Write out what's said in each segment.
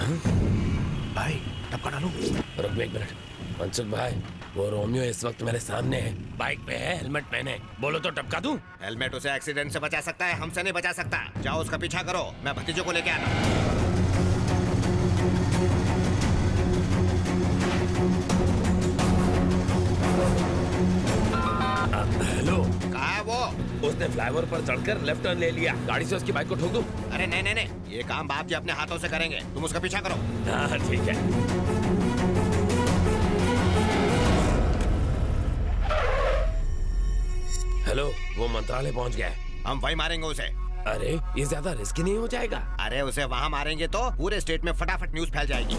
भाई टपका डालो। रुक एक मिनट। मनसुख भाई, वो रोमियो इस वक्त मेरे सामने है, बाइक पे है, हेलमेट पहने। बोलो तो टपका दूं? हेलमेट उसे एक्सीडेंट से बचा सकता है, हमसे नहीं बचा सकता। जाओ उसका पीछा करो, मैं भतीजों को लेके आता हूँ। हेलो। कहाँ है वो? उसने फ्लाईओवर पर चढ़कर लेफ्ट टर्न ले लिया। गाड़ी से उसकी बाइक को ठोक दूं? अरे नहीं नहीं नहीं, ये काम बाप जी अपने हाथों से करेंगे, तुम उसका पीछा करो। हाँ ठीक है। हेलो, वो मंत्रालय पहुंच गया है। हम वही मारेंगे उसे। अरे ये ज्यादा रिस्की नहीं हो जाएगा? अरे उसे वहाँ मारेंगे तो पूरे स्टेट में फटाफट न्यूज फैल जाएगी।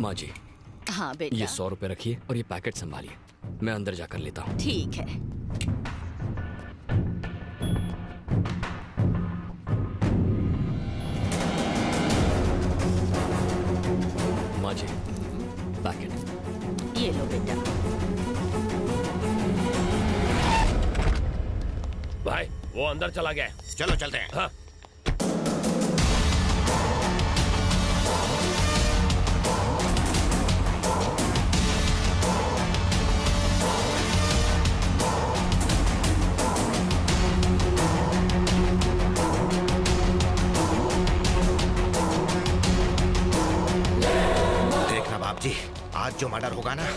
माँ जी, हाँ बेटा, ये 100 रुपए रखिए और ये पैकेट संभालिए, मैं अंदर जाकर लेता हूँ। ठीक है। माँ जी, पैकेट। ये लो बेटा। भाई वो अंदर चला गया है। चलो चलते हैं। हाँ। देखना बाप जी, आज जो मर्डर होगा ना,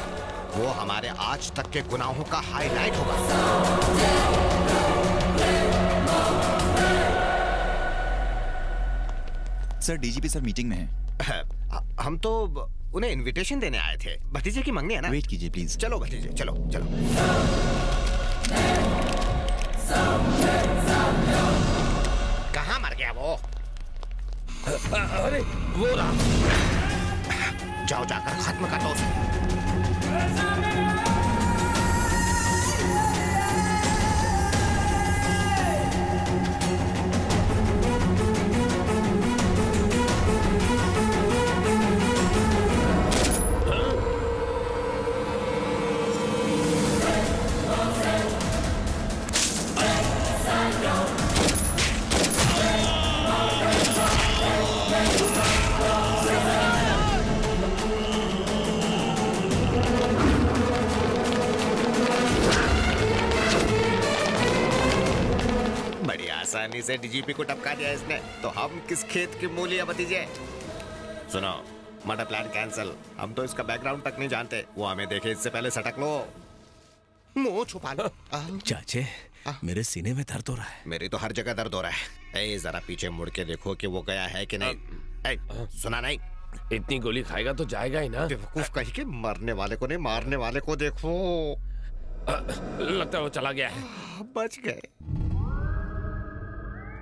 वो हमारे आज तक के गुनाहों का हाईलाइट होगा। सर, डीजीपी सर मीटिंग में है। हम तो उन्हें इनविटेशन देने आए थे। भतीजे की मंगनी है ना। वेट कीजिए प्लीज। चलो भतीजे, चलो चलो। कहाँ मर गया वो? अरे वो रहा। जाओ जाकर खत्म कर दो उसे। बड़ी आसानी से डीजीपी को टपका दिया इसने, तो हम किस खेत की मूली है भतीजे? सुनो, मर्डर प्लान कैंसिल। हम तो इसका बैकग्राउंड तक नहीं जानते, वो हमें देखे इससे पहले सटक लो। मुंह छुपा लो। चाचे, मेरे सीने में दर्द हो रहा है। मेरी तो हर जगह दर्द हो रहा है। ए, जरा पीछे मुड़ के देखो कि वो गया है कि नहीं। ए, सुना नहीं? इतनी गोली खाएगा तो जाएगा ही ना। बेवकूफ कहीं के, मरने वाले को नहीं, मारने वाले को देखो। लगता है वो चला गया है। बच गए।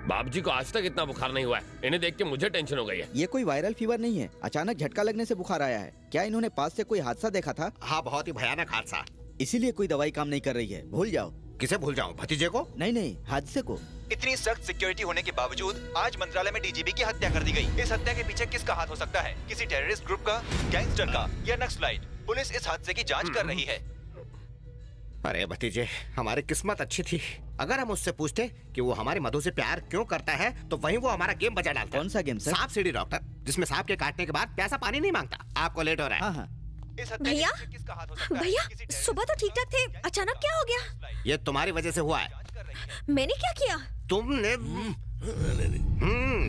बाप जी को आज तक इतना बुखार नहीं हुआ है। इन्हें देख के मुझे टेंशन हो गई है। ये कोई वायरल फीवर नहीं है, अचानक झटका लगने से बुखार आया है। क्या इन्होंने पास से कोई हादसा देखा था? हाँ, बहुत ही भयानक हादसा। इसीलिए कोई दवाई काम नहीं कर रही है। भूल जाओ। किसे भूल जाऊं? भतीजे को? नहीं नहीं, हादसे को। इतनी सख्त सिक्योरिटी होने के बावजूद आज मंत्रालय में डीजीपी की हत्या कर दी गई। इस हत्या के पीछे किसका हाथ हो सकता है? किसी टेररिस्ट ग्रुप का, गैंगस्टर का या नक्सलाइट? पुलिस इस हादसे की जांच कर रही है। अरे भतीजे, हमारी किस्मत अच्छी थी। अगर हम उससे पूछते कि वो हमारे मधु से प्यार क्यों करता है, तो वहीं वो हमारा गेम बजा डालता। कौन सा गेम सर? सांप सीढ़ी डॉक्टर, जिसमें सांप के काटने के बाद प्यासा पानी नहीं मांगता। आपको लेट हो रहा है। हाँ हाँ। इस हत्या भैया, के पीछे किसका हाथ हो सकता है? भैया, किसी terrorist सुबह तो ठीक ठाक थे, अचानक क्या हो गया? ये तुम्हारी वजह से हुआ है। मैंने क्या किया? तुमने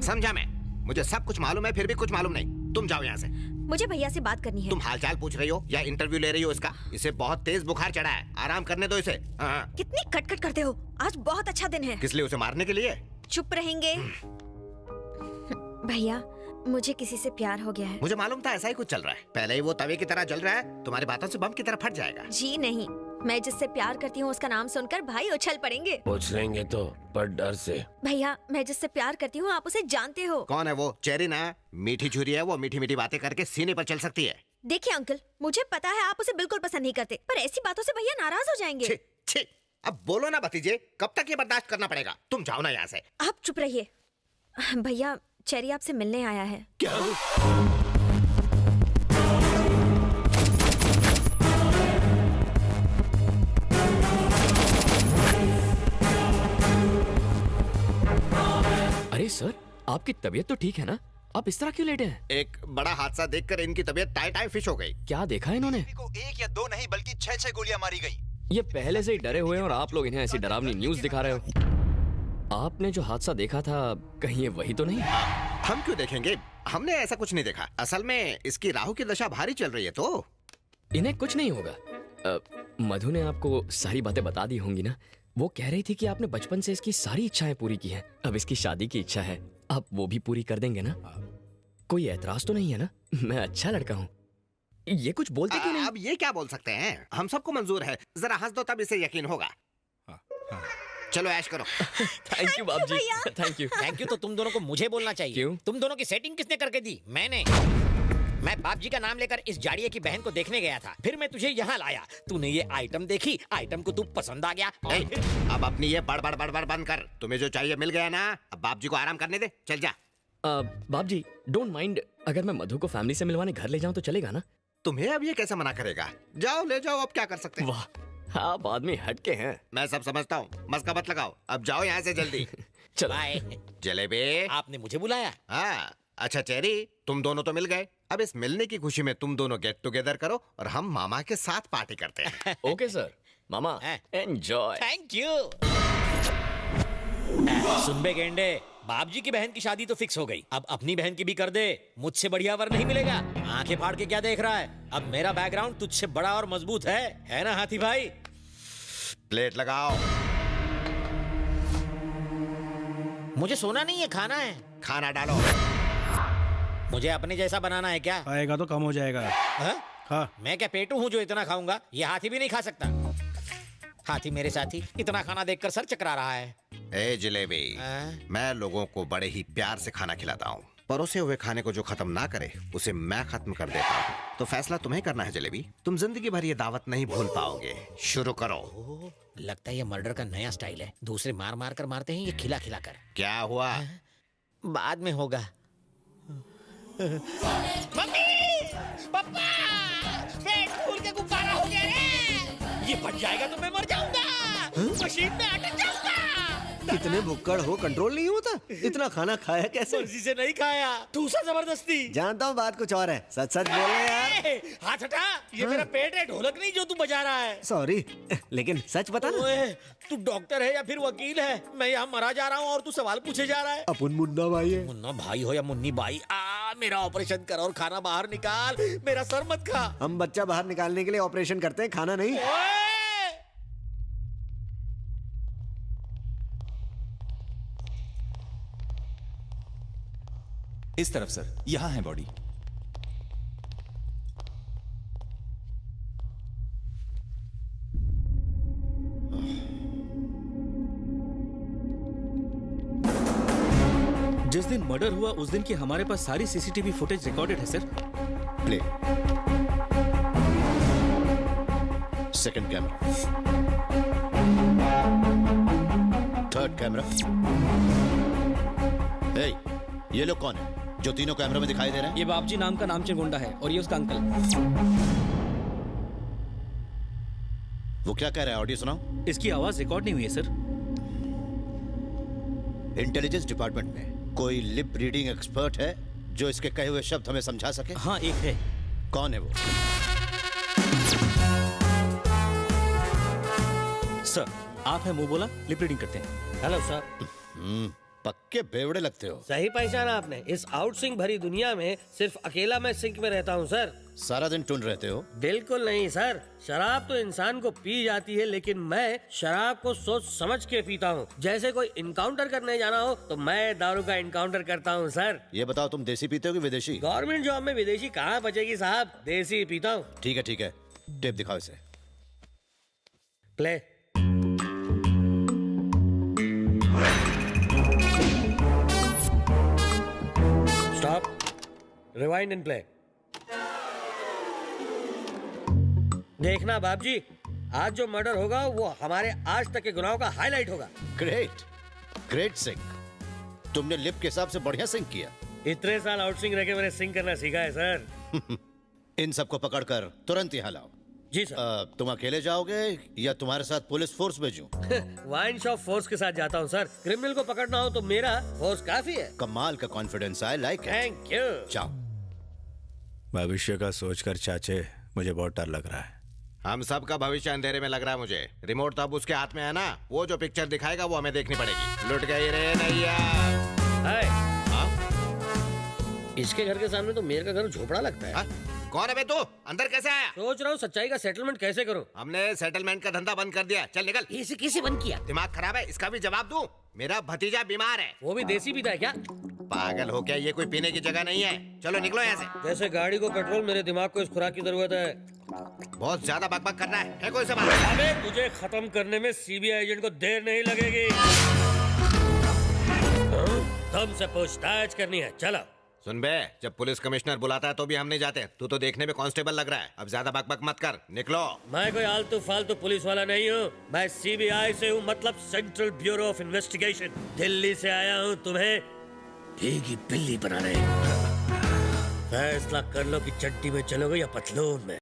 समझा मैं। मुझे सब कुछ मालूम है, फिर भी कुछ मालूम नहीं। तुम जाओ यहाँ से। मुझे भैया से बात करनी है। तुम हालचाल पूछ रही हो या इंटरव्यू ले रही हो इसका? इसे बहुत तेज बुखार चढ़ा है, आराम करने दो इसे। हाँ। कितनी कटकट करते हो। आज बहुत अच्छा दिन है। किस लिए? उसे मारने के लिए? चुप रहेंगे? भैया, मुझे किसी से प्यार हो गया है। मुझे मालूम था ऐसा ही कुछ चल रहा है। पहले ही वो तवे की तरह जल रहा है, तुम्हारी बातों से बम की तरह फट जाएगा। जी नहीं, मैं जिससे प्यार करती हूँ उसका नाम सुनकर भाई उछल पड़ेंगे। पूछ लेंगे तो, पर डर से। भैया, मैं जिससे प्यार करती हूँ आप उसे जानते हो। कौन है वो? चेरी ना? मीठी छुरी है वो, मीठी मीठी बातें करके सीने पर चल सकती है। देखिए अंकल, मुझे पता है आप उसे बिल्कुल पसंद नहीं करते, पर ऐसी बातों से भैया नाराज हो जाएंगे। छी, छी, अब बोलो ना भतीजे, कब तक ये बर्दाश्त करना पड़ेगा? तुम जाओ ना यहाँ से। आप चुप रहिए। भैया, चेरी आपसे मिलने आया है। क्या? अरे सर, आपकी तबीयत तो ठीक है ना? आप इस तरह क्यों लेटे हैं? एक बड़ा हादसा देखकर इनकी तबीयत टाई टाई फिश हो गई। क्या देखा है इन्होंने? को 1 या 2 नहीं बल्कि 6 गोलियां मारी गई। ये पहले से ही डरे हुए हैं और आप लोग इन्हें ऐसी डरावनी न्यूज़ दिखा रहे हो। आपने जो हादसा देखा था कहीं ये वही तो नहीं? हम क्यों देखेंगे, हमने ऐसा कुछ नहीं देखा। असल में इसकी राहु की दशा भारी चल रही है तो इन्हें कुछ नहीं होगा। मधु ने आपको सारी बातें बता दी होंगी ना? वो कह रही थी कि आपने बचपन से इसकी सारी इच्छाएं पूरी की हैं। अब इसकी शादी की इच्छा है, आप वो भी पूरी कर देंगे ना? कोई ऐतराज तो नहीं है ना? मैं अच्छा लड़का हूँ। ये कुछ बोलते क्यों नहीं? अब ये क्या बोल सकते हैं, हम सबको मंजूर है। जरा हंस दो तब इसे यकीन होगा। चलो ऐश करो। थैंक यू बाप जी, थैंक यू। थैंक यू तो तुम दोनों को मुझे बोलना चाहिए। क्यों? तुम दोनों की सेटिंग किसने करके दी? मैंने। मैं बाप जी का नाम लेकर इस जाड़िये की बहन को देखने गया था, फिर मैं तुझे यहाँ लाया। तूने ये आइटम देखी, आइटम को तू पसंद आ गया और ए, अब अपनी ये बड़ बंद कर। तुम्हें जो चाहिए मिल गया ना, अब बाप जी को आराम करने दे, चल जा। बाप जी डोंट माइंड, अगर मैं मधु को फैमिली से मिलवाने घर ले जाऊं तो चलेगा ना? तुम्हें अब ये कैसे मना करेगा? जाओ ले जाओ, अब क्या कर सकते हैं। वाह आप आदमी हटके हैं। मैं सब समझता हूँ, मस्का मत लगाओ। अब जाओ यहाँ से जल्दी। चलो। बाय। जलेबी। आपने मुझे बुलाया? हाँ अच्छा चेरी, तुम दोनों तो मिल गए। अब इस मिलने की खुशी में तुम दोनों गेट टुगेदर करो और हम मामा के साथ पार्टी करते हैं। ओके सर, मामा एंजॉय। Thank you. सुन बे गेंडे, बाप जी की बहन की शादी तो फिक्स हो गई, अब अपनी बहन की भी कर दे। मुझसे बढ़िया वर नहीं मिलेगा। आंखें फाड़ के क्या देख रहा है? अब मेरा बैकग्राउंड तुझसे बड़ा और मजबूत है ना हाथी भाई? प्लेट लगाओ। मुझे सोना नहीं है, खाना है। खाना डालो। मुझे अपने जैसा बनाना है क्या? आएगा तो कम हो जाएगा। हाँ? हाँ। मैं क्या पेटू हूँ जो इतना खाऊंगा? ये हाथी भी नहीं खा सकता। हाथी मेरे साथी इतना खाना देखकर सर चकरा रहा है। ए जलेबी, मैं लोगों को बड़े ही प्यार से खाना खिलाता हूँ। परोसे हुए खाने को जो खत्म ना करे उसे मैं खत्म कर देता हूँ। तो फैसला तुम्हें करना है जलेबी। तुम जिंदगी भर ये दावत नहीं भूल पाओगे। शुरू करो। लगता है ये मर्डर का नया स्टाइल है। दूसरे मार मार कर मारते हैं, ये खिला खिला कर। क्या हुआ? बाद में होगा। मम्मी! पापा! पेट फूल के गुब्बारा हो गया रे! ये फट जाएगा तो मैं मर जाऊंगा। मशीन में अटक जाऊंगा। इतने भुक्कड़ हो, कंट्रोल नहीं होता? इतना खाना खाया कैसे? मर्जी से नहीं खाया, दूसरा जबरदस्ती। जानता हूँ बात कुछ और है, सच सच बोल रहे यार। हाथ हटा, ये मेरा पेट है, ढोलक नहीं जो तू बजा रहा है। सॉरी, लेकिन सच बता ना। ओए, तू डॉक्टर है या फिर वकील है? मैं यहाँ मरा जा रहा हूँ और तू सवाल पूछे जा रहा है। अपन मुन्ना भाई है। मुन्ना भाई हो या मुन्नी बाई, मेरा ऑपरेशन कर और खाना बाहर निकाल। मेरा सर मत खा। हम बच्चा बाहर निकालने के लिए ऑपरेशन करते हैं, खाना नहीं। इस तरफ सर, यहां है बॉडी। जिस दिन मर्डर हुआ उस दिन की हमारे पास सारी सीसीटीवी फुटेज रिकॉर्डेड है sir. Play. Second camera, third camera. Hey, ये लोग कौन है जो तीनों कैमरे में दिखाई दे रहे हैं? ये बापजी नाम का नामचीन गुंडा है और ये उसका अंकल। वो क्या कह रहा है? ऑडियो सुनाओ। इसकी आवाज रिकॉर्ड नहीं हुई है सर। इंटेलिजेंस डिपार्टमेंट में कोई लिप रीडिंग एक्सपर्ट है जो इसके कहे हुए शब्द हमें समझा सके? हाँ एक है। कौन है वो? सर आपने मुंह बोला, लिप रीडिंग करते हैं। Hello sir. पक्के बेवड़े लगते हो। सही पहचाना आपने। इस आउटसिंग भरी दुनिया में सिर्फ अकेला मैं सिंक में रहता हूँ सर। सारा दिन टून रहते हो? बिल्कुल नहीं सर, शराब तो इंसान को पी जाती है, लेकिन मैं शराब को सोच समझ के पीता हूँ। जैसे कोई इनकाउंटर करने जाना हो तो मैं दारू का इनकाउंटर करता हूँ सर। ये बताओ, तुम देसी पीते हो कि विदेशी? गवर्नमेंट जॉब में विदेशी कहाँ बचेगी साहब, देसी पीता हूँ। ठीक है, टेप दिखाओ इसे। Play. Stop, rewind and play. देखना बाप जी, आज जो मर्डर होगा वो हमारे आज तक के गुनाहों का हाईलाइट होगा। Great sink. तुमने लिप के हिसाब से बढ़िया सिंक किया। इतने साल आउटसिंग रह के मैंने सिंक करना सीखा है सर। इन सबको पकड़कर तुरंत यहाँ लाओ। जी सर। तुम अकेले जाओगे या तुम्हारे साथ पुलिस फोर्स भेजूं? वाइन शॉप फोर्स के साथ जाता हूँ सर। क्रिमिनल को पकड़ना हो तो मेरा फोर्स काफी है। कमाल का कॉन्फिडेंस है, लाइक इट। Thank you. जाओ। भविष्य का सोचकर चाचे मुझे बहुत डर लग रहा है। हम सब का भविष्य अंधेरे में लग रहा है मुझे। रिमोट तो अब उसके हाथ में है ना, वो जो पिक्चर दिखाएगा वो हमें देखनी पड़ेगी। लुट गई रे नैया। हाय। हाँ? इसके घर के सामने तो मेरे का घर झोपड़ा लगता है। हाँ? कौन है बे तू? अंदर कैसे आया? सोच रहा हूँ सच्चाई का सेटलमेंट कैसे करूँ। हमने सेटलमेंट का धंधा बंद कर दिया। चल निकल। इसे किसे बंद किया? दिमाग खराब है, इसका भी जवाब दूं? मेरा भतीजा बीमार है। वो भी देसी पीता है क्या? पागल हो क्या? ये कोई पीने की जगह नहीं है। चलो निकलो यहाँ से। जैसे गाड़ी को पेट्रोल, मेरे दिमाग को इस खुराक की जरूरत है। बहुत ज्यादा बकबक करना है कोई से बात? अबे तुझे खत्म करने में सीबीआई एजेंट को देर नहीं लगेगी। तुमसे पूछताछ करनी है, चलो। सुन बे, जब पुलिस कमिश्नर बुलाता है तो भी हम नहीं जाते। तू तो देखने में कांस्टेबल लग रहा है। अब ज्यादा बकबक मत कर, निकलो। मैं कोई आलतू फालतू पुलिस वाला नहीं हूँ। मैं सीबीआई से हूँ, मतलब central bureau of investigation. Delhi से आया हूँ तुम्हें भीगी बिल्ली बनाने। फैसला कर लो कि चड्डी में चलोगे या पतलून में।